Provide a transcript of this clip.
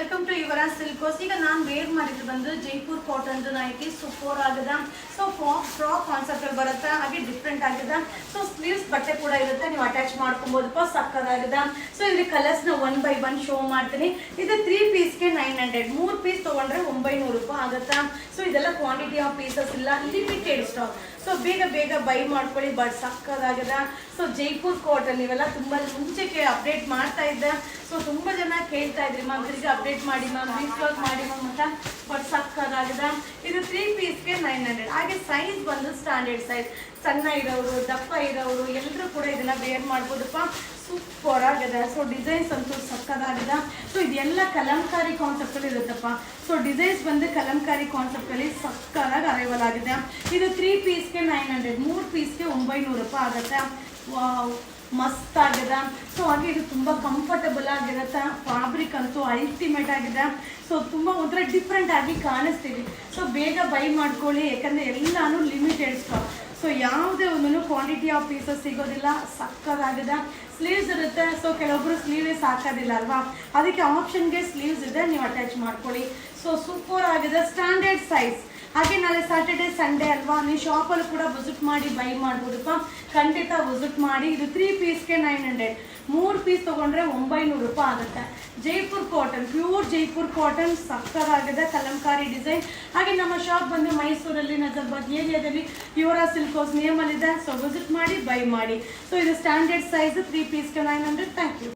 Welcome to Yuvraj ಸಿಲ್ಕೋಸ್. ಈಗ ನಾನು wear ಮಾಡಿದ್ದು ಬಂದು ಜೈಪುರ್ ಕಾಟನ್ ನೈಟಿ ಸೂಪರ್ ಆಗದ. ಸೊ ಫ್ರಾಕ್ ಕಾನ್ಸೆಪ್ಟ್ ಅಲ್ಲಿ ಬರುತ್ತೆ, ಹಾಗೆ ಡಿಫ್ರೆಂಟ್ ಆಗದ. ಸೊ ಸ್ಲೀವ್ಸ್ ಬಟ್ಟೆ ಕೂಡ ಇರುತ್ತೆ, ನೀವು ಅಟ್ಯಾಚ್ ಮಾಡ್ಕೊಬೋದಪ್ಪ, ಸಕ್ಕದಾಗದ. ಸೊ ಇಲ್ಲಿ ಕಲರ್ಸ್ ನ 1 by 1 ಶೋ ಮಾಡ್ತೀನಿ. ಇದು 3 ಪೀಸ್ಗೆ 900, 3 ಪೀಸ್ ತಗೊಂಡ್ರೆ 900 ರೂಪಾಯಿ ಆಗುತ್ತಾ. ಸೊ ಇದೆಲ್ಲ ಕ್ವಾಂಟಿಟಿ ಆಫ್ ಪೀಸಸ್ ಇಲ್ಲ, ಲಿಮಿಟೆಡ್ ಸ್ಟಾಕ್. ಸೊ ಬೇಗ ಬೈ ಮಾಡ್ಕೊಳ್ಳಿ, ಬಟ್ ಸಕ್ಕದಾಗದ. ಸೊ ಜೈಪುರ್ ಕಾಟನ್ ಇವೆಲ್ಲ ತುಂಬಾ ಮುಂಚೆಗೆ ಅಪ್ಡೇಟ್ ಮಾಡ್ತಾ ಇದ್ದೆ. ಸೊ ತುಂಬಾ ಜನ ಕೇಳ್ತಾ ಇದ್ರಿ ಮ್ಯಾಮ್, ತಿರ್ಗಿ ಅಪ್ಡೇಟ್ ಮಾಡಿ ಮ್ಯಾಮ್, ರೀಸ್ಟಾಕ್ ಮಾಡಿ ಮ್ಯಾಮ್ ಅಂತ. ಬಟ್ ಸಕ್ಕದಾಗದ. ಇದು 3 ಪೀಸ್ಗೆ 900. ಹಾಗೆ ಸೈಜ್ ಬಂದು ಸ್ಟ್ಯಾಂಡರ್ಡ್ ಸೈಜ್, ಸಣ್ಣ ಇರೋರು, ದಪ್ಪ ಇರೋರು ಎಲ್ಲರೂ ಕೂಡ ಇದನ್ನ ವೇರ್ ಮಾಡ್ಬೋದಪ್ಪ. ಸೂಪರ್ ಆಗದ. ಸೊ ಡಿಸೈನ್ಸ್ ಅಂತೂ ಸಕ್ಕದಾಗದ. ಸೊ ಇದೆಲ್ಲ ಕಲಂಕಾರಿ ಕಾನ್ಸೆಪ್ಟ್ ಅಲ್ಲಿ ಇರುತ್ತಪ್ಪ. ಸೊ ಡಿಸೈನ್ಸ್ ಬಂದು ಕಲಂಕಾರಿ ಕಾನ್ಸೆಪ್ಟ್ ಅಲ್ಲಿ ಸಕ್ಕದಾಗಿ ಅರೈವಲ್ ಆಗಿದೆ. ಇದು 3 ಪೀಸ್ಗೆ 900, 3 ಪೀಸ್ಗೆ 900 ರೂಪಾಯಿ ಆಗುತ್ತೆ. ವಾವ್, ಮಸ್ತ್ ಆಗಿದೆ. ಸೊ ಹಾಗೆ ಇದು ತುಂಬ ಕಂಫರ್ಟಬಲ್ ಆಗಿರುತ್ತೆ. ಫ್ಯಾಬ್ರಿಕ್ ಅಂತೂ ಅಲ್ಟಿಮೇಟ್ ಆಗಿದೆ. ಸೊ ತುಂಬ ಒಂಥರ ಡಿಫ್ರೆಂಟ್ ಆಗಿ ಕಾಣಿಸ್ತೀವಿ. ಸೊ ಬೇಗ ಬೈ ಮಾಡ್ಕೊಳ್ಳಿ, ಯಾಕಂದರೆ ಎಲ್ಲಾನು ಲಿಮಿಟೆಡ್ ಸ್ಟಾಕ್. ಸೊ ಯಾವುದೇ ಒಂದೂ ಕ್ವಾಂಟಿಟಿ ಆಫ್ ಪೀಸಸ್ ಸಿಗೋದಿಲ್ಲ. ಸಕ್ಕದಾಗಿದೆ. ಸ್ಲೀವ್ಸ್ ಇರುತ್ತೆ. ಸೊ ಕೆಲವೊಬ್ರು ಸ್ಲೀವೇ ಸಾಕೋದಿಲ್ಲ ಅಲ್ವಾ, ಅದಕ್ಕೆ ಆಪ್ಷನ್ಗೆ ಸ್ಲೀವ್ಸ್ ಇದೆ, ನೀವು ಅಟ್ಯಾಚ್ ಮಾಡ್ಕೊಳ್ಳಿ. ಸೊ ಸೂಪರ್ ಆಗಿದೆ. Standard size. ಹಾಗೆ ನಾಳೆ ಸ್ಯಾಟರ್ಡೆ ಸಂಡೇ ಅಲ್ವಾ, ನೀವು ಶಾಪಲ್ಲಿ ಕೂಡ ವಿಸಿಟ್ ಮಾಡಿ ಬೈ ಮಾಡ್ಬೋದಪ್ಪ. ಖಂಡಿತ ವಿಸಿಟ್ ಮಾಡಿ. ಇದು 3 ಪೀಸ್ಗೆ 900, 3 ಪೀಸ್ ತೊಗೊಂಡ್ರೆ 900 ರೂಪಾಯಿ ಆಗುತ್ತೆ. Jaipur cotton, pure Jaipur cotton, ಸಕ್ಕದಾಗಿದೆ. ಕಲಂಕಾರಿ ಡಿಸೈನ್. ಹಾಗೆ ನಮ್ಮ ಶಾಪ್ ಬಂದು ಮೈಸೂರಲ್ಲಿ ನಜರ್ಬಾದ್ ಏರಿಯಾದಲ್ಲಿ ಯುವರಾಜ್ ಸಿಲ್ಕೋಸ್ ನೇಮಲ್ಲಿದೆ. ಸೊ ವಿಸಿಟ್ ಮಾಡಿ ಬೈ ಮಾಡಿ. ಸೊ ಇದು ಸ್ಟ್ಯಾಂಡರ್ಡ್ ಸೈಜ್, 3 ಪೀಸ್ಗೆ 900. Thank you.